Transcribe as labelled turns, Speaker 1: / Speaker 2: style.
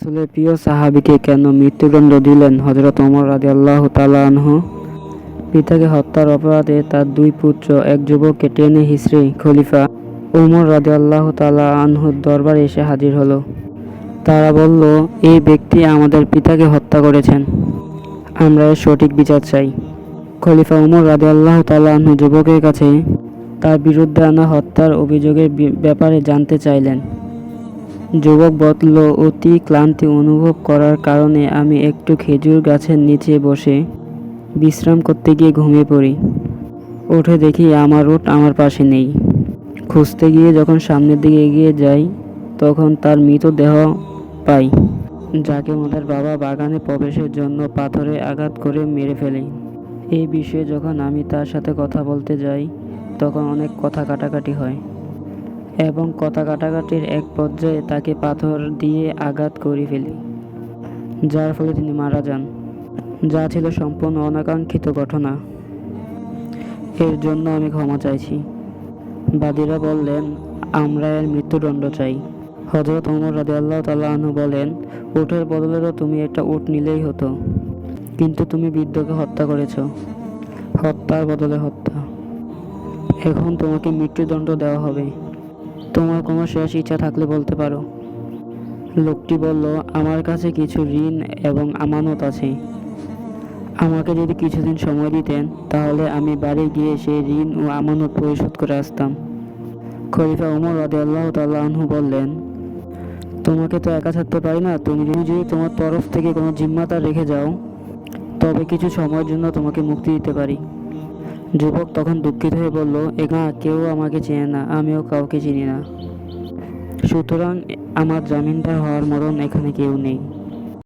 Speaker 1: রাসূলের প্রিয় সাহাবীকে কেন মৃত্যুদণ্ড দিলেন হযরত ওমর রাদিয়াল্লাহু তাআলা আনহু? পিতাকে হত্যার অপরাধে তার দুই পুত্র এক যুবককে টেনে হিঁচড়ে খলিফা ওমর রাদিয়াল্লাহু তাআলা আনহুর দরবারে এসে হাজির হলো। তারা বলল, এই ব্যক্তি আমাদের পিতাকে হত্যা করেছেন, আমরা এর সঠিক বিচার চাই। খলিফা ওমর রাদিয়াল্লাহু তাআলা আনহু যুবকের কাছে তার বিরুদ্ধে আনা হত্যার অভিযোগের ব্যাপারে জানতে চাইলেন। যুবক বলল, অতি ক্লান্তি অনুভব করার কারণে আমি একটু খেজুর গাছের নিচে বসে বিশ্রাম করতে গিয়ে ঘুমিয়ে পড়ি। উঠে দেখি আমার উট আমার পাশে নেই। খুঁজতে গিয়ে যখন সামনের দিকে এগিয়ে যাই তখন তার মৃতদেহ পাই, যাকে আমাদের বাবা বাগানে প্রবেশের জন্য পাথরে আঘাত করে মেরে ফেলে। এই বিষয়ে যখন আমি তার সাথে কথা বলতে যাই তখন অনেক কথা কাটাকাটি হয় এবং কথা কাটাকাটির এক পর্যায়ে তাকে পাথর দিয়ে আঘাত করে ফেলি, যার ফলে তিনি মারা যান, যা ছিল সম্পূর্ণ অনাকাঙ্ক্ষিত ঘটনা। এর জন্য আমি ক্ষমা চাইছি। বাদীরা বললেন, আমরা এর মৃত্যুদণ্ড চাই। হযরত ওমর রাদিয়াল্লাহু তাআলা আনহু বলেন, উটের বদলে তো তুমি একটা উট নিলেই হতো, কিন্তু তুমি বৃদ্ধকে হত্যা করেছ। হত্যার বদলে হত্যা। এখন তোমাকে মৃত্যুদণ্ড দেওয়া হবে। তোমার কোনো শেষ ইচ্ছা থাকলে বলতে পারো। লোকটি বলল, আমার কাছে কিছু ঋণ এবং আমানত আছে। আমাকে যদি কিছুদিন সময় দিতেন তাহলে আমি বাড়ি গিয়ে সেই ঋণ ও আমানত পরিশোধ করে আসতাম। খলিফা ওমর রাদিয়াল্লাহু তাআলা আনহু বললেন, তোমাকে তো একা ছাড়তে পারি না। তুমি যদি তোমার তরফ থেকে কোনো জিম্মাদার রেখে যাও তবে কিছু সময়ের জন্য তোমাকে মুক্তি দিতে পারি। যুবক তখন দুঃখিত হয়ে বলল, না, কেউ আমাকে চেনে না, আমিও কাউকে চিনি না, সুতরাং আমার জামিনদার হওয়ার মতন এখানে কেউ নেই।